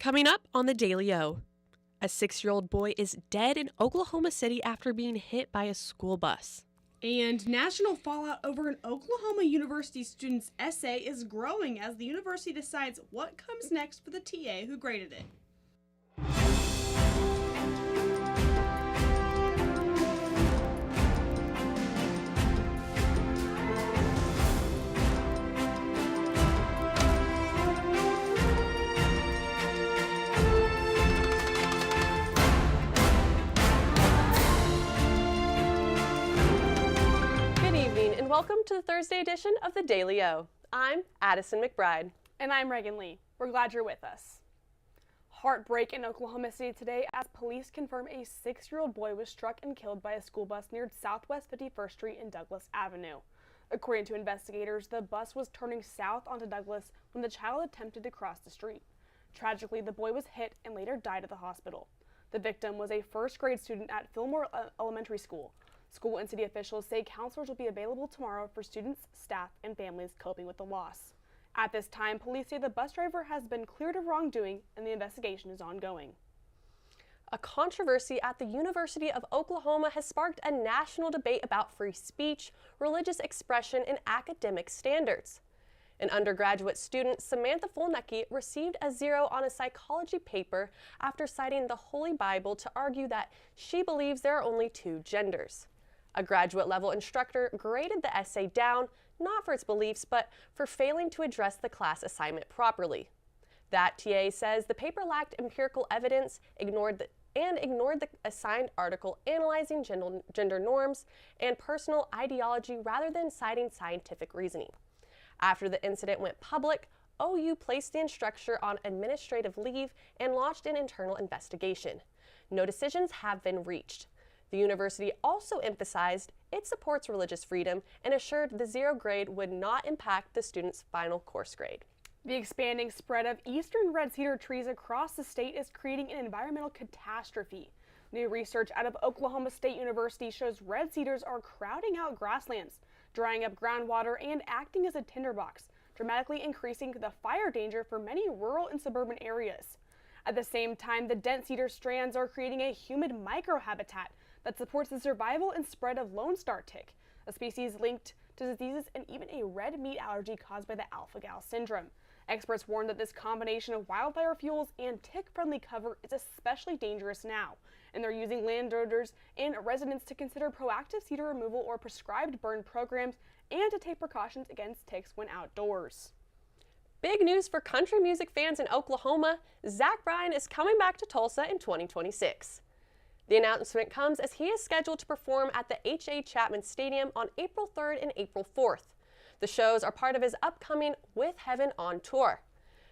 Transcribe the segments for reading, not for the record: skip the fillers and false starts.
Coming up on the Daily O, a 6-year-old boy is dead in Oklahoma City after being hit by a school bus. And national fallout over an Oklahoma University student's essay is growing as the university decides what comes next for the TA who graded it. Welcome to the Thursday edition of the Daily O. I'm Addison McBride. And I'm Reagan Lee. We're glad you're with us. Heartbreak in Oklahoma City today as police confirm a 6-year-old boy was struck and killed by a school bus near Southwest 51st Street and Douglas Avenue. According to investigators, the bus was turning south onto Douglas when the child attempted to cross the street. Tragically, the boy was hit and later died at the hospital. The victim was a first-grade student at Fillmore Elementary School. School and city officials say counselors will be available tomorrow for students, staff, and families coping with the loss. At this time, police say the bus driver has been cleared of wrongdoing and the investigation is ongoing. A controversy at the University of Oklahoma has sparked a national debate about free speech, religious expression, and academic standards. An undergraduate student, Samantha Fulnecki, received a 0 on a psychology paper after citing the Holy Bible to argue that she believes there are only 2 genders. A graduate-level instructor graded the essay down, not for its beliefs, but for failing to address the class assignment properly. That TA says the paper lacked empirical evidence, ignored the assigned article analyzing gender norms and personal ideology rather than citing scientific reasoning. After the incident went public, OU placed the instructor on administrative leave and launched an internal investigation. No decisions have been reached. The university also emphasized it supports religious freedom and assured the 0 grade would not impact the student's final course grade. The expanding spread of eastern red cedar trees across the state is creating an environmental catastrophe. New research out of Oklahoma State University shows red cedars are crowding out grasslands, drying up groundwater, and acting as a tinderbox, dramatically increasing the fire danger for many rural and suburban areas. At the same time, the dense cedar strands are creating a humid microhabitat that supports the survival and spread of Lone Star tick, a species linked to diseases and even a red meat allergy caused by the alpha-gal syndrome. Experts warn that this combination of wildfire fuels and tick-friendly cover is especially dangerous now, and they're using landowners and residents to consider proactive cedar removal or prescribed burn programs and to take precautions against ticks when outdoors. Big news for country music fans in Oklahoma, Zach Bryan is coming back to Tulsa in 2026. The announcement comes as he is scheduled to perform at the H.A. Chapman Stadium on April 3rd and April 4th. The shows are part of his upcoming With Heaven on tour.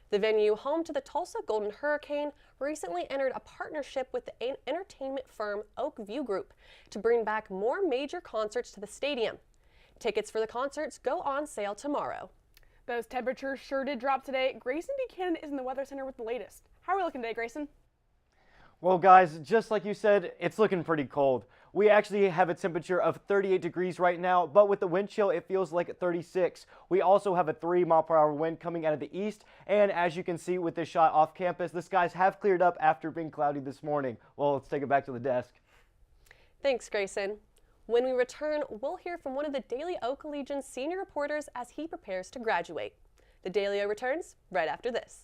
The venue, home to the Tulsa Golden Hurricane, recently entered a partnership with the entertainment firm Oak View Group to bring back more major concerts to the stadium. Tickets for the concerts go on sale tomorrow. Those temperatures sure did drop today. Grayson Buchanan is in the Weather Center with the latest. How are we looking today, Grayson? Well, guys, just like you said, it's looking pretty cold. We actually have a temperature of 38 degrees right now, but with the wind chill, it feels like 36. We also have a 3-mile-per-hour wind coming out of the east, and as you can see with this shot off campus, the skies have cleared up after being cloudy this morning. Well, let's take it back to the desk. Thanks, Grayson. When we return, we'll hear from one of the Daily O Collegian's senior reporters as he prepares to graduate. The Daily O returns right after this.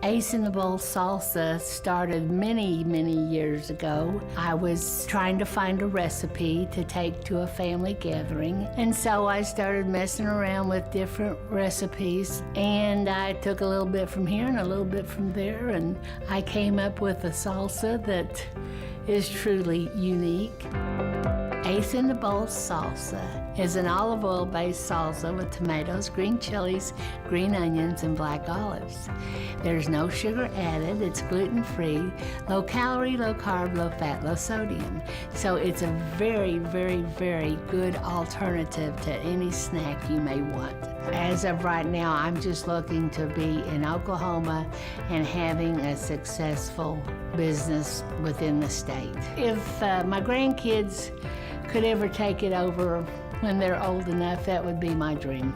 Ace in the Bowl salsa started many years ago. I was trying to find a recipe to take to a family gathering, and so I started messing around with different recipes, and I took a little bit from here and a little bit from there, and I came up with a salsa that is truly unique. Ace in the Bowl salsa is an olive oil-based salsa with tomatoes, green chilies, green onions, and black olives. There's no sugar added, it's gluten-free, low calorie, low carb, low fat, low sodium. So it's a very good alternative to any snack you may want. As of right now, I'm just looking to be in Oklahoma and having a successful business within the state. If my grandkids could ever take it over when they're old enough, that would be my dream.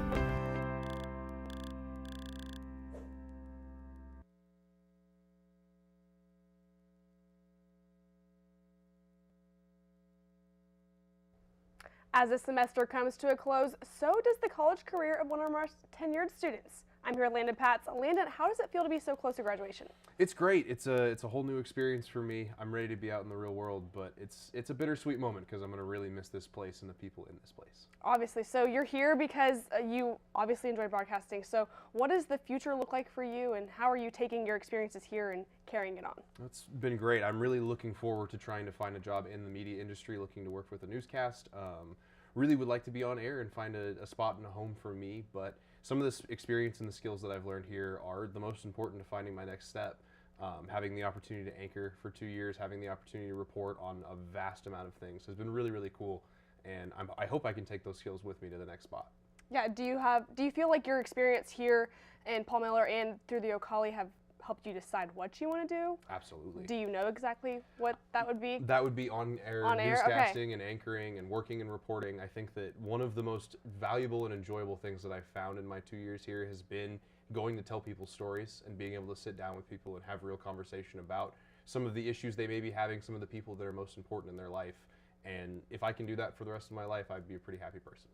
As the semester comes to a close, so does the college career of one of our tenured students. I'm here with Landon Patz. Landon, how does it feel to be so close to graduation? It's great. It's a whole new experience for me. I'm ready to be out in the real world, but it's a bittersweet moment because I'm going to really miss this place and the people in this place. Obviously. So you're here because you obviously enjoy broadcasting. So what does the future look like for you, and how are you taking your experiences here and carrying it on? It's been great. I'm really looking forward to trying to find a job in the media industry, looking to work with a newscast. Really would like to be on air and find a spot and a home for me, but some of this experience and the skills that I've learned here are the most important to finding my next step. Having the opportunity to anchor for 2 years, having the opportunity to report on a vast amount of things has been really, really cool, and I hope I can take those skills with me to the next spot. Yeah, do you feel like your experience here in Paul Miller and through the Ocali have helped you decide what you want to do? Absolutely. Do you know exactly what that would be? That would be on-air newscasting, okay, and anchoring and working and reporting. I think that one of the most valuable and enjoyable things that I've found in my 2 years here has been going to tell people stories and being able to sit down with people and have real conversation about some of the issues they may be having, some of the people that are most important in their life. And if I can do that for the rest of my life, I'd be a pretty happy person.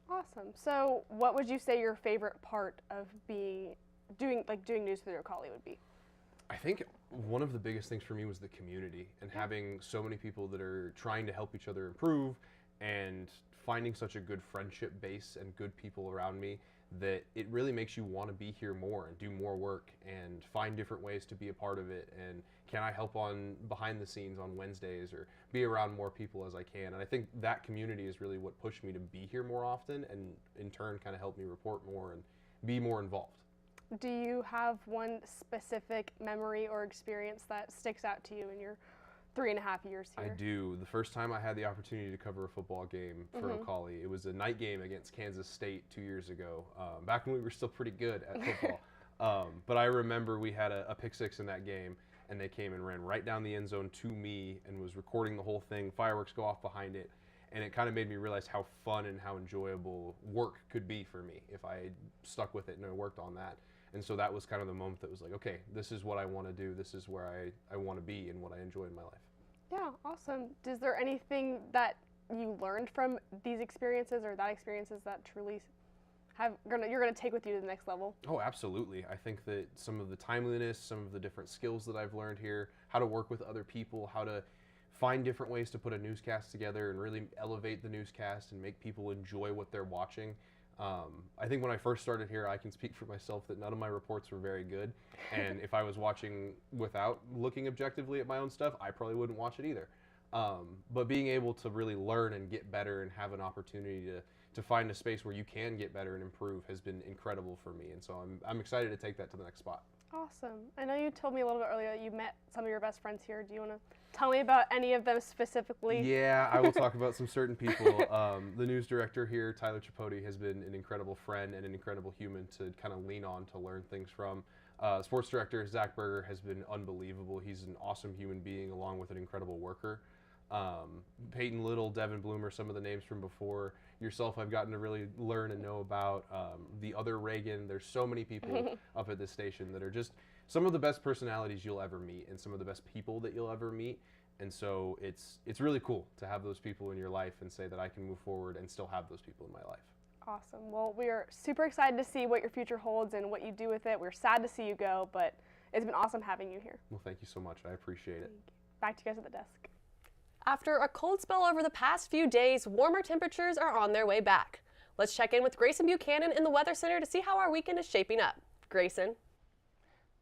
Awesome. So what would you say your favorite part of doing news for the Ocali would be? I think one of the biggest things for me was the community and having so many people that are trying to help each other improve and finding such a good friendship base and good people around me that it really makes you want to be here more and do more work and find different ways to be a part of it. And can I help on behind the scenes on Wednesdays or be around more people as I can? And I think that community is really what pushed me to be here more often and in turn kind of helped me report more and be more involved. Do you have one specific memory or experience that sticks out to you in your 3.5 years here? I do. The first time I had the opportunity to cover a football game for Ocali, it was a night game against Kansas State 2 years ago, back when we were still pretty good at football. But I remember we had a pick six in that game, and they came and ran right down the end zone to me and was recording the whole thing. Fireworks go off behind it. And it kind of made me realize how fun and how enjoyable work could be for me if I stuck with it and I worked on that. And so that was kind of the moment that was like, okay, this is what I want to do. This is where I want to be and what I enjoy in my life. Yeah, awesome. Is there anything that you learned from these experiences or that experiences that truly you're going to take with you to the next level? Oh, absolutely. I think that some of the timeliness, some of the different skills that I've learned here, how to work with other people, how to find different ways to put a newscast together and really elevate the newscast and make people enjoy what they're watching. I think when I first started here, I can speak for myself that none of my reports were very good. And if I was watching without looking objectively at my own stuff, I probably wouldn't watch it either. But being able to really learn and get better and have an opportunity to find a space where you can get better and improve has been incredible for me. And so I'm excited to take that to the next spot. Awesome. I know you told me a little bit earlier that you met some of your best friends here. Do you want to tell me about any of them specifically? Yeah, I will talk about some certain people. The news director here, Tyler Chipote, has been an incredible friend and an incredible human to kind of lean on to learn things from. Sports director, Zach Berger, has been unbelievable. He's an awesome human being along with an incredible worker. Peyton Little, Devin Bloomer, some of the names from before. Yourself, I've gotten to really learn and know about. The other Reagan, there's so many people up at this station that are just some of the best personalities you'll ever meet and some of the best people that you'll ever meet. And so it's really cool to have those people in your life and say that I can move forward and still have those people in my life. Awesome. Well, we are super excited to see what your future holds and what you do with it. We're sad to see you go, but it's been awesome having you here. Well, thank you so much. I appreciate it. Back to you guys at the desk. After a cold spell over the past few days, warmer temperatures are on their way back. Let's check in with Grayson Buchanan in the Weather Center to see how our weekend is shaping up. Grayson.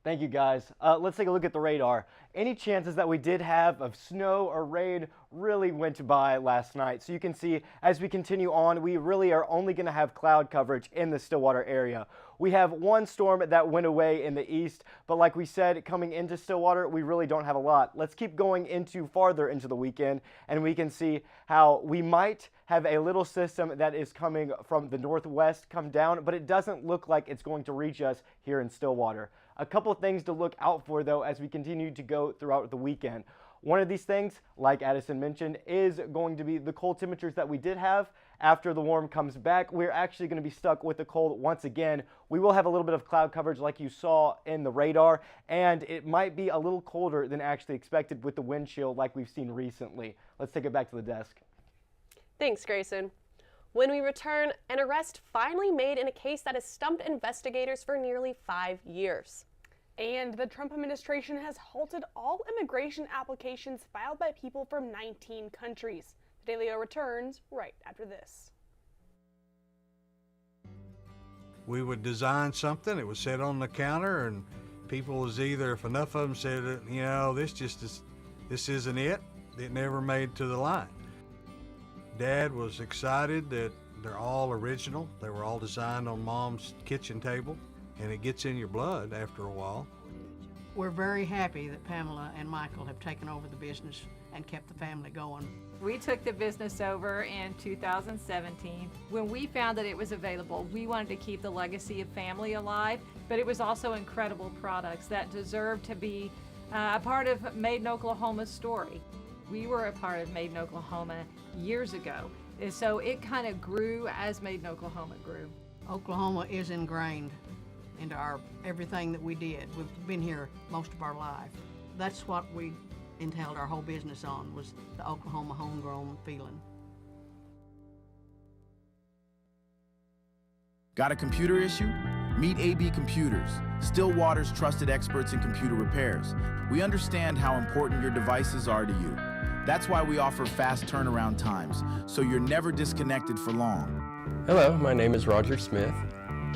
Thank you, guys. Let's take a look at the radar. Any chances that we did have of snow or rain really went by last night. So you can see as we continue on, we really are only going to have cloud coverage in the Stillwater area. We have one storm that went away in the east, but like we said, coming into Stillwater, we really don't have a lot. Let's keep going farther into the weekend, and we can see how we might have a little system that is coming from the northwest come down, but it doesn't look like it's going to reach us here in Stillwater. A couple of things to look out for, though, as we continue to go throughout the weekend. One of these things, like Addison mentioned, is going to be the cold temperatures that we did have. After the warm comes back, we're actually going to be stuck with the cold once again. We will have a little bit of cloud coverage like you saw in the radar, and it might be a little colder than actually expected with the wind chill like we've seen recently. Let's take it back to the desk. Thanks, Grayson. When we return, an arrest finally made in a case that has stumped investigators for nearly 5 years. And the Trump administration has halted all immigration applications filed by people from 19 countries. The Daily O returns right after this. We would design something, it was set on the counter, and people was either, if enough of them said, you know, this isn't it never made to the line. Dad was excited that they're all original. They were all designed on Mom's kitchen table, and it gets in your blood after a while. We're very happy that Pamela and Michael have taken over the business and kept the family going. We took the business over in 2017. When we found that it was available, we wanted to keep the legacy of family alive, but it was also incredible products that deserved to be a part of Made in Oklahoma's story. We were a part of Made in Oklahoma years ago, and so it kind of grew as Made in Oklahoma grew. Oklahoma is ingrained into everything that we did. We've been here most of our life. That's what we entailed our whole business on, was the Oklahoma homegrown feeling. Got a computer issue? Meet AB Computers, Stillwater's trusted experts in computer repairs. We understand how important your devices are to you. That's why we offer fast turnaround times, so you're never disconnected for long. Hello, my name is Roger Smith.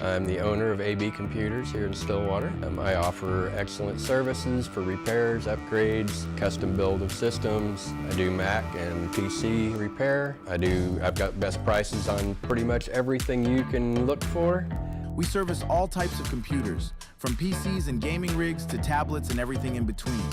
I'm the owner of AB Computers here in Stillwater. I offer excellent services for repairs, upgrades, custom build of systems. I do Mac and PC repair. I've got best prices on pretty much everything you can look for. We service all types of computers, from PCs and gaming rigs to tablets and everything in between.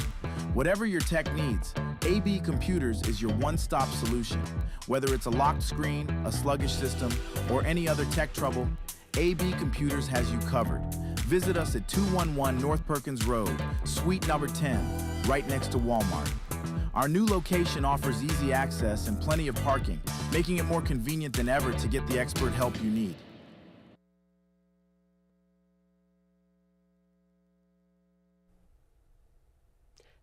Whatever your tech needs, AB Computers is your one-stop solution. Whether it's a locked screen, a sluggish system, or any other tech trouble, AB Computers has you covered. Visit us at 211 North Perkins Road, Suite number 10, right next to Walmart. Our new location offers easy access and plenty of parking, making it more convenient than ever to get the expert help you need.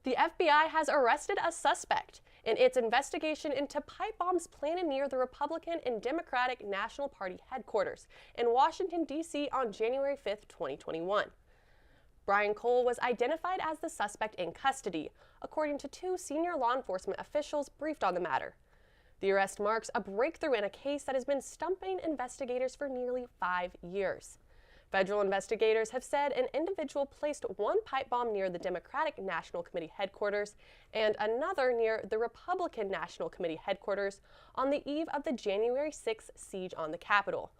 The FBI has arrested a suspect in its investigation into pipe bombs planted near the Republican and Democratic National Party headquarters in Washington, D.C. on January 5, 2021. Brian Cole was identified as the suspect in custody, according to 2 senior law enforcement officials briefed on the matter. The arrest marks a breakthrough in a case that has been stumping investigators for nearly 5 years. Federal investigators have said an individual placed one pipe bomb near the Democratic National Committee headquarters and another near the Republican National Committee headquarters on the eve of the January 6 siege on the Capitol.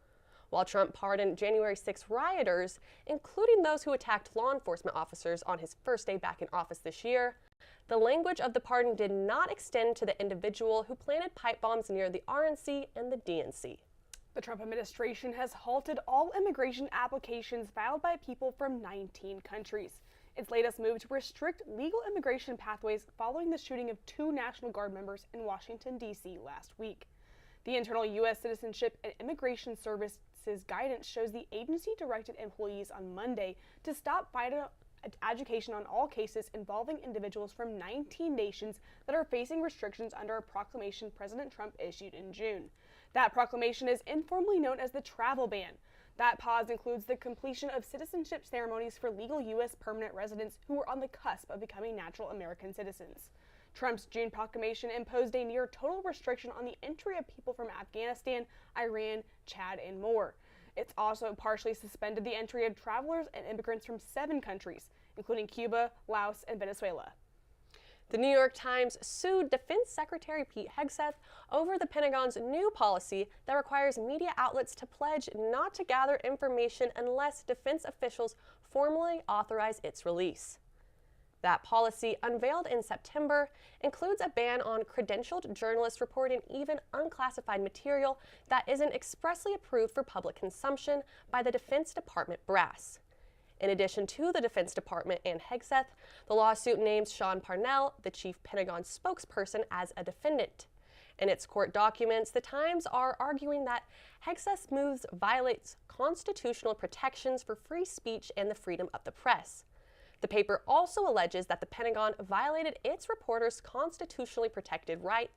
While Trump pardoned January 6 rioters, including those who attacked law enforcement officers on his first day back in office this year, the language of the pardon did not extend to the individual who planted pipe bombs near the RNC and the DNC. The Trump administration has halted all immigration applications filed by people from 19 countries. Its latest move to restrict legal immigration pathways following the shooting of 2 National Guard members in Washington, D.C. last week. The internal U.S. Citizenship and Immigration Services guidance shows the agency directed employees on Monday to stop FIDA education on all cases involving individuals from 19 nations that are facing restrictions under a proclamation President Trump issued in June. That proclamation is informally known as the travel ban. That pause includes the completion of citizenship ceremonies for legal U.S. permanent residents who were on the cusp of becoming natural American citizens. Trump's June proclamation imposed a near total restriction on the entry of people from Afghanistan, Iran, Chad, and more. It's also partially suspended the entry of travelers and immigrants from 7 countries, including Cuba, Laos, and Venezuela. The New York Times sued Defense Secretary Pete Hegseth over the Pentagon's new policy that requires media outlets to pledge not to gather information unless defense officials formally authorize its release. That policy, unveiled in September, includes a ban on credentialed journalists reporting even unclassified material that isn't expressly approved for public consumption by the Defense Department brass. In addition to the Defense Department and Hegseth, the lawsuit names Sean Parnell, the chief Pentagon spokesperson, as a defendant. In its court documents, the Times are arguing that Hegseth's moves violates constitutional protections for free speech and the freedom of the press. The paper also alleges that the Pentagon violated its reporters' constitutionally protected right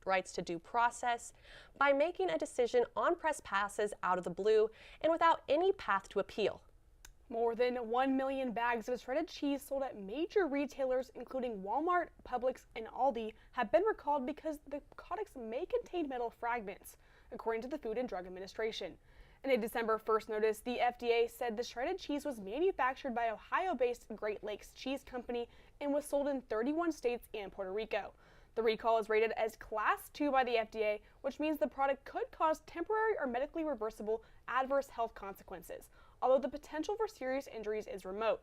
rights to due process by making a decision on press passes out of the blue and without any path to appeal. More than 1 million bags of shredded cheese sold at major retailers, including Walmart, Publix, and Aldi, have been recalled because the products may contain metal fragments, according to the Food and Drug Administration. In a December 1st notice, the FDA said the shredded cheese was manufactured by Ohio-based Great Lakes Cheese Company and was sold in 31 states and Puerto Rico. The recall is rated as Class 2 by the FDA, which means the product could cause temporary or medically reversible adverse health consequences, although the potential for serious injuries is remote.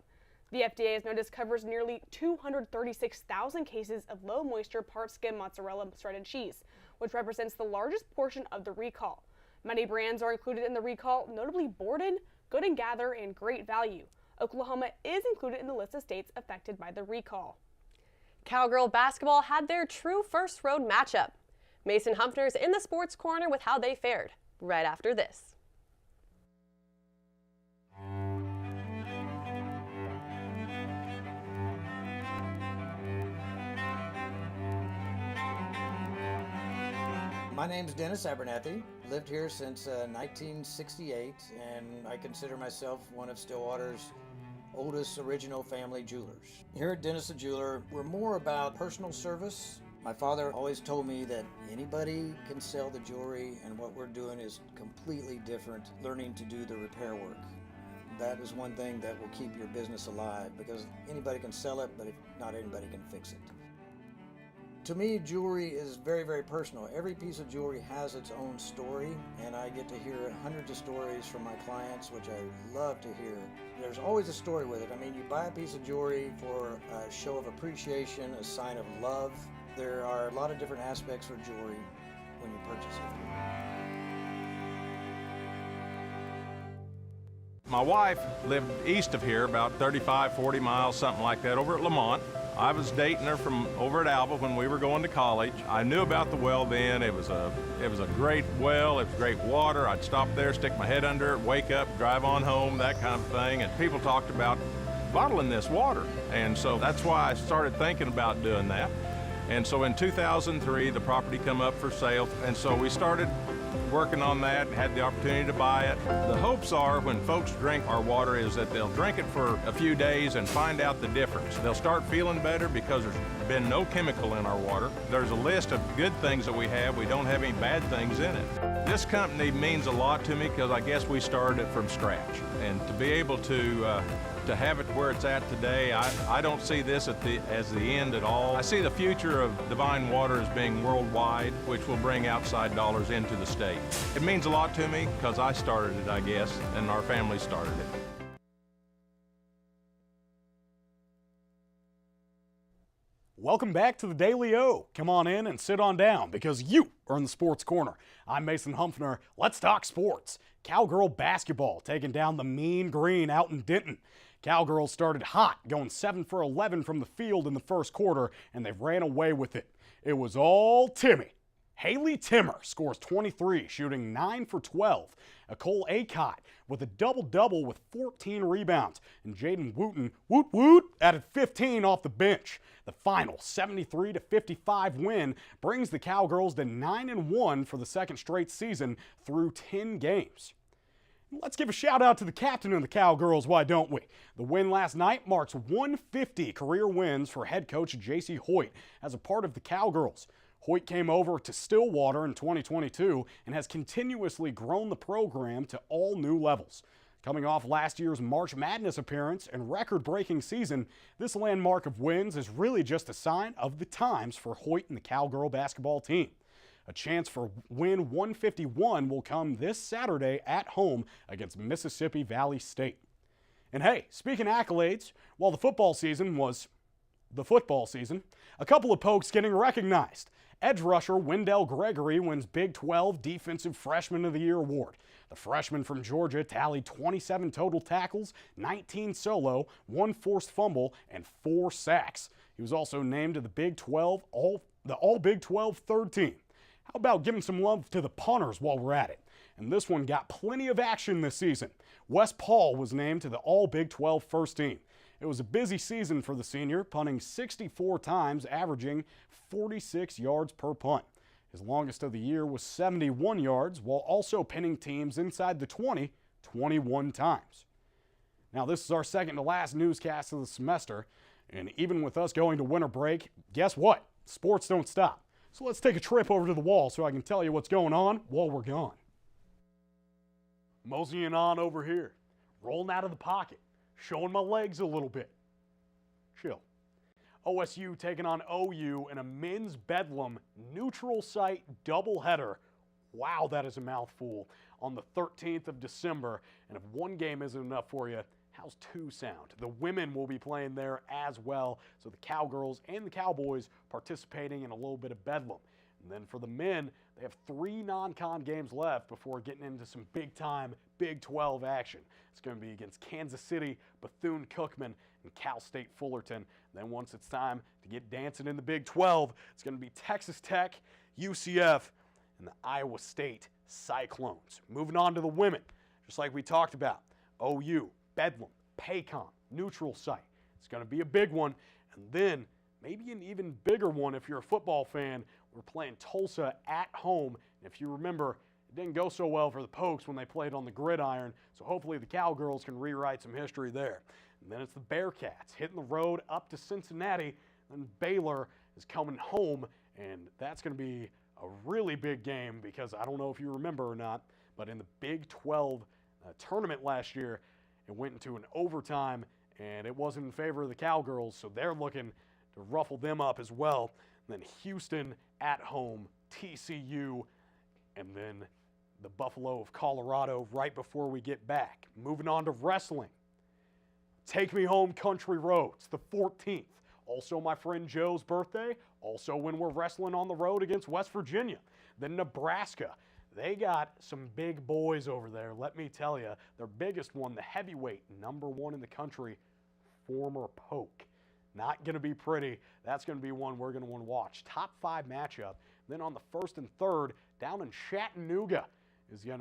The FDA's notice covers nearly 236,000 cases of low-moisture part-skim mozzarella shredded cheese, which represents the largest portion of the recall. Many brands are included in the recall, notably Borden, Good & Gather, and Great Value. Oklahoma is included in the list of states affected by the recall. Cowgirl basketball had their true first road matchup. Mason Humphrey's in the Sports Corner with how they fared, right after this. My name's Dennis Abernathy. Lived here since 1968, and I consider myself one of Stillwater's oldest original family jewelers. Here at Dennis the Jeweler, we're more about personal service. My father always told me that anybody can sell the jewelry, and what we're doing is completely different, learning to do the repair work. That is one thing that will keep your business alive, because anybody can sell it, but not anybody can fix it. To me, jewelry is very, very personal. Every piece of jewelry has its own story, and I get to hear hundreds of stories from my clients, which I love to hear. There's always a story with it. I mean, you buy a piece of jewelry for a show of appreciation, a sign of love. There are a lot of different aspects for jewelry when you purchase it. My wife lived east of here, about 35, 40 miles, something like that, over at Lamont. I was dating her from over at Alva when we were going to college. I knew about the well then. It was a great well. It was great water. I'd stop there, stick my head under it, wake up, drive on home, that kind of thing. And people talked about bottling this water. And so that's why I started thinking about doing that. And so in 2003, the property come up for sale. And so we started working on that, had the opportunity to buy it. The hopes are when folks drink our water is that they'll drink it for a few days and find out the difference. They'll start feeling better because there's been no chemical in our water. There's a list of good things that we have. We don't have any bad things in it. This company means a lot to me because I guess we started it from scratch. And to be able to have it where it's at today, I don't see this as the end at all. I see the future of Divine Water as being worldwide, which will bring outside dollars into the state. It means a lot to me because I started it, I guess, and our family started it. Welcome back to the Daily O. Come on in and sit on down because you are in the Sports Corner. I'm Mason Humphrey. Let's talk sports. Cowgirl basketball taking down the Mean Green out in Denton. Cowgirls started hot, going 7 for 11 from the field in the first quarter, and they ran away with it. It was all Timmy. Haley Timmer scores 23, shooting 9 for 12. Nicole Acott with a double-double with 14 rebounds. And Jaden Wooten, added 15 off the bench. The final 73-55 win brings the Cowgirls to 9-1 for the second straight season through 10 games. Let's give a shout out to the captain of the Cowgirls, why don't we? The win last night marks 150 career wins for head coach J.C. Hoyt as a part of the Cowgirls. Hoyt came over to Stillwater in 2022 and has continuously grown the program to all new levels. Coming off last year's March Madness appearance and record-breaking season, this landmark of wins is really just a sign of the times for Hoyt and the Cowgirl basketball team. A chance for win 151 will come this Saturday at home against Mississippi Valley State. And hey, speaking of accolades, while the football season was the football season, a couple of pokes getting recognized. Edge rusher Wendell Gregory wins Big 12 Defensive Freshman of the Year award. The freshman from Georgia tallied 27 total tackles, 19 solo, 1 forced fumble, and 4 sacks. He was also named to the Big 12 All Big 12 third team. How about giving some love to the punters while we're at it? And this one got plenty of action this season. Wes Paul was named to the All Big 12 first team. It was a busy season for the senior, punting 64 times, averaging 46 yards per punt. His longest of the year was 71 yards, while also pinning teams inside the 20 21 times. Now, this is our second to last newscast of the semester, and even with us going to winter break, guess what? Sports don't stop. So let's take a trip over to the wall so I can tell you what's going on while we're gone. Moseying on over here, rolling out of the pocket, showing my legs a little bit. Chill. OSU taking on OU in a men's Bedlam neutral site doubleheader. Wow, that is a mouthful. On the 13th of December. And if one game isn't enough for you, how's two sound? The women will be playing there as well. So the Cowgirls and the Cowboys participating in a little bit of Bedlam. And then for the men, they have 3 non-con games left before getting into some big-time Big 12 action. It's going to be against Kansas City, Bethune-Cookman, and Cal State Fullerton. And then once it's time to get dancing in the Big 12, it's going to be Texas Tech, UCF, and the Iowa State Cyclones. Moving on to the women, just like we talked about, OU, Bedlam, Paycom, neutral site. It's going to be a big one. And then maybe an even bigger one if you're a football fan. We're playing Tulsa at home. And if you remember, it didn't go so well for the Pokes when they played on the gridiron. So hopefully the Cowgirls can rewrite some history there. And then it's the Bearcats hitting the road up to Cincinnati. Then Baylor is coming home. And that's going to be a really big game because I don't know if you remember or not, but in the Big 12 tournament last year, it went into an overtime and it wasn't in favor of the Cowgirls, so they're looking to ruffle them up as well. And then Houston at home, TCU, and then the Buffalo of Colorado right before we get back. Moving on to wrestling. Take Me Home Country Roads, the 14th. Also my friend Joe's birthday. Also when we're wrestling on the road against West Virginia. Then Nebraska. They got some big boys over there, let me tell you. Their biggest one, the heavyweight, #1 in the country, former Poke. Not going to be pretty. That's going to be one we're going to want to watch. Top 5 matchup. Then on the 1st and 3rd, down in Chattanooga,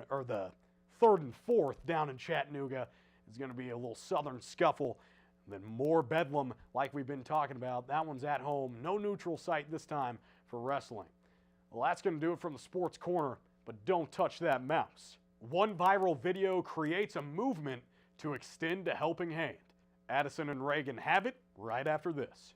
or the 3rd and 4th down in Chattanooga, is going to be a little southern scuffle. And then more Bedlam like we've been talking about. That one's at home. No neutral site this time for wrestling. Well, that's going to do it from the Sports Corner, but don't touch that mouse. One viral video creates a movement to extend a helping hand. Addison and Reagan have it right after this.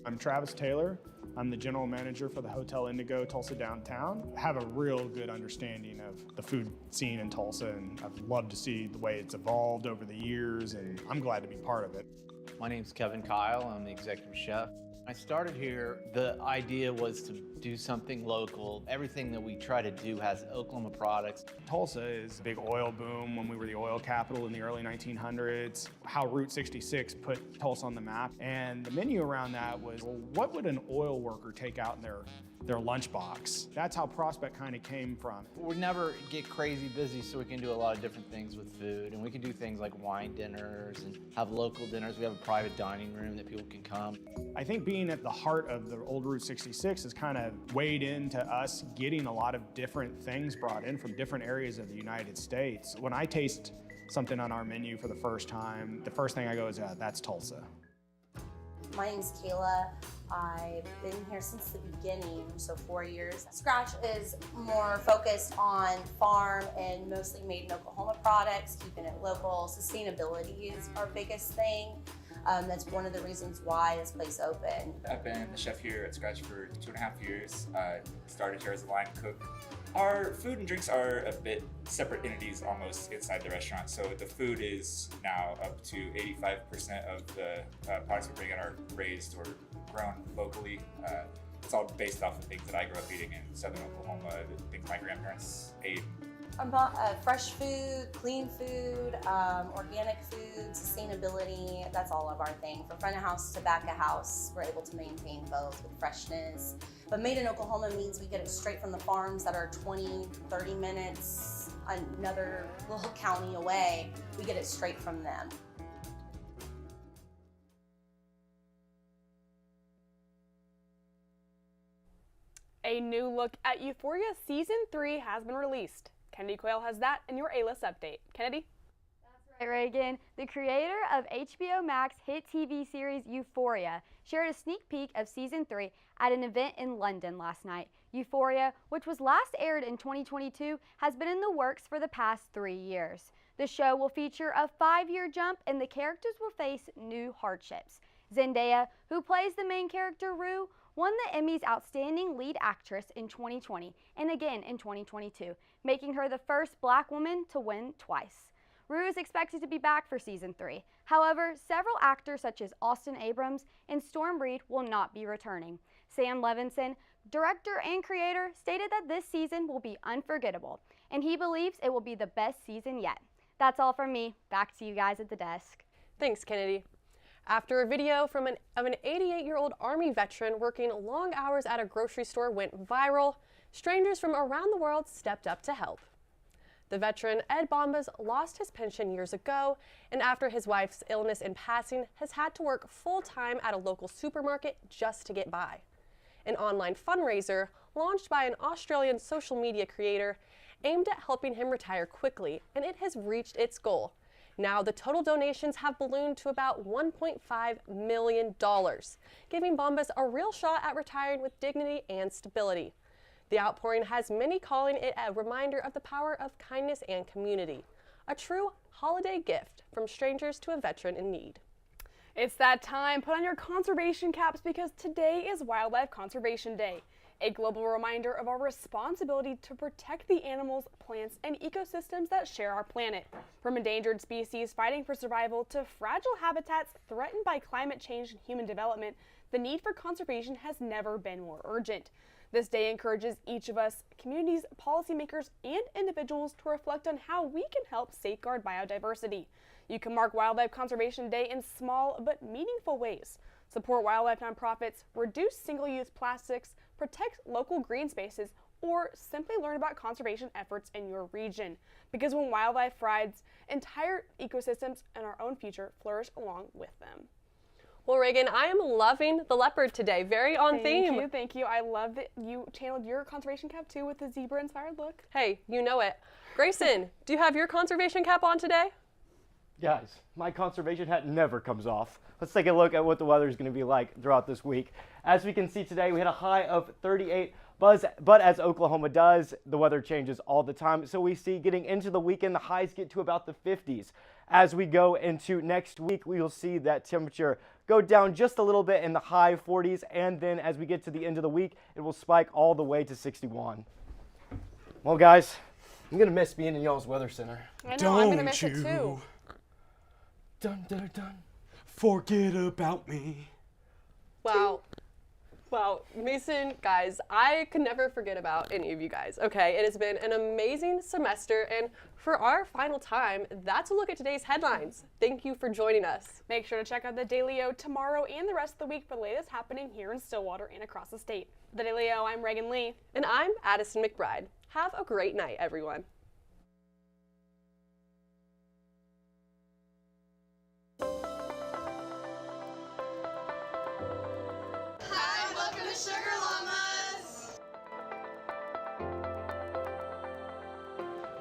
I'm Travis Taylor. I'm the general manager for the Hotel Indigo Tulsa Downtown. I have a real good understanding of the food scene in Tulsa, and I've loved to see the way it's evolved over the years, and I'm glad to be part of it. My name's Kevin Kyle. I'm the executive chef. I started here, the idea was to do something local. Everything that we try to do has Oklahoma products. Tulsa is a big oil boom when we were the oil capital in the early 1900s. How Route 66 put Tulsa on the map. And the menu around that was, well, what would an oil worker take out in their lunchbox? That's how Prospect kind of came from. We never get crazy busy, so we can do a lot of different things with food. And we can do things like wine dinners and have local dinners. We have a private dining room that people can come. I think being at the heart of the old Route 66 has kind of weighed into us getting a lot of different things brought in from different areas of the United States. When I taste something on our menu for the first time, the first thing I go is, that's Tulsa. My name's Kayla. I've been here since the beginning, so 4 years. Scratch is more focused on farm and mostly made in Oklahoma products, keeping it local. Sustainability is our biggest thing. That's one of the reasons why this place opened. I've been the chef here at Scratch for 2.5 years. Started here as a line cook. Our food and drinks are a bit separate entities almost inside the restaurant. So the food is now up to 85% of the products we bring in are raised or grown locally. It's all based off of things that I grew up eating in southern Oklahoma, things my grandparents ate. About fresh food, clean food, organic food, sustainability, that's all of our thing. From front of house to back of house, we're able to maintain both with freshness. But made in Oklahoma means we get it straight from the farms that are 20, 30 minutes, another little county away. We get it straight from them. A new look at Euphoria Season 3 has been released. Kennedy Quayle has that in your A-List update. Kennedy? That's Reagan, the creator of HBO Max hit TV series Euphoria, shared a sneak peek of Season 3 at an event in London last night. Euphoria, which was last aired in 2022, has been in the works for the past 3 years. The show will feature a 5-year jump and the characters will face new hardships. Zendaya, who plays the main character Rue, won the Emmys Outstanding Lead Actress in 2020 and again in 2022, making her the first Black woman to win twice. Rue is expected to be back for Season 3. However, several actors such as Austin Abrams and Storm Reed will not be returning. Sam Levinson, director and creator, stated that this season will be unforgettable, and he believes it will be the best season yet. That's all from me. Back to you guys at the desk. Thanks, Kennedy. After a video of an 88-year-old Army veteran working long hours at a grocery store went viral, strangers from around the world stepped up to help. The veteran, Ed Bombas, lost his pension years ago, and after his wife's illness and passing, has had to work full-time at a local supermarket just to get by. An online fundraiser, launched by an Australian social media creator, aimed at helping him retire quickly, and it has reached its goal. Now the total donations have ballooned to about $1.5 million, giving Bombas a real shot at retiring with dignity and stability. The outpouring has many calling it a reminder of the power of kindness and community, a true holiday gift from strangers to a veteran in need. It's that time. Put on your conservation caps because today is Wildlife Conservation Day, a global reminder of our responsibility to protect the animals, plants, and ecosystems that share our planet. From endangered species fighting for survival to fragile habitats threatened by climate change and human development, the need for conservation has never been more urgent. This day encourages each of us, communities, policymakers, and individuals to reflect on how we can help safeguard biodiversity. You can mark Wildlife Conservation Day in small but meaningful ways. Support wildlife nonprofits, reduce single-use plastics, protect local green spaces, or simply learn about conservation efforts in your region. Because when wildlife thrives, entire ecosystems and our own future flourish along with them. Well, Reagan, I am loving the leopard today. Very on theme. Thank you. I love that you channeled your conservation cap too with the zebra-inspired look. Hey, you know it. Grayson, do you have your conservation cap on today? Guys, my conservation hat never comes off. Let's take a look at what the weather is going to be like throughout this week. As we can see today, we had a high of 38, but as Oklahoma does, the weather changes all the time. So we see getting into the weekend, the highs get to about the 50s. As we go into next week, we will see that temperature go down just a little bit in the high 40s, and then as we get to the end of the week, it will spike all the way to 61. Well, guys, I'm going to miss being in y'all's weather center. I know, I'm going to miss it too. Dun, dun, dun. Forget about me. Wow. Wow, Mason, guys, I could never forget about any of you guys, okay? It has been an amazing semester, and for our final time, that's a look at today's headlines. Thank you for joining us. Make sure to check out the Daily O tomorrow and the rest of the week for the latest happening here in Stillwater and across the state. The Daily O, I'm Reagan Lee. And I'm Addison McBride. Have a great night, everyone.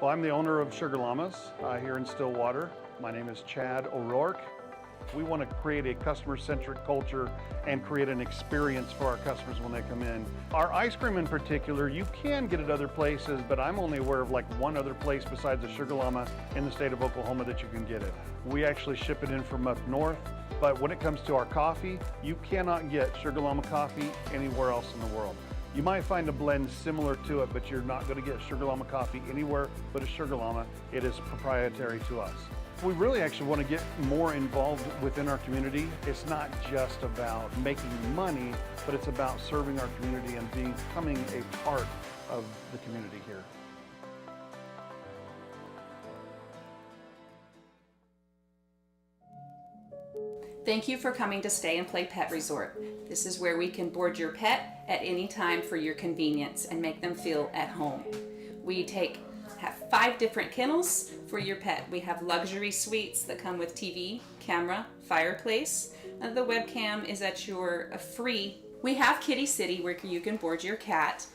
Well, I'm the owner of Sugar Llamas here in Stillwater. My name is Chad O'Rourke. We want to create a customer-centric culture and create an experience for our customers when they come in. Our ice cream in particular, you can get it other places, but I'm only aware of like one other place besides the Sugar Llama in the state of Oklahoma that you can get it. We actually ship it in from up north, but when it comes to our coffee, you cannot get Sugar Llama coffee anywhere else in the world. You might find a blend similar to it, but you're not going to get Sugar Llama coffee anywhere but a Sugar Llama. It is proprietary to us. We really actually want to get more involved within our community. It's not just about making money, but it's about serving our community and becoming a part of the community here. Thank you for coming to Stay and Play Pet Resort. This is where we can board your pet at any time for your convenience and make them feel at home. We have 5 different kennels for your pet. We have luxury suites that come with TV, camera, fireplace. The webcam is at your free. We have Kitty City where you can board your cat.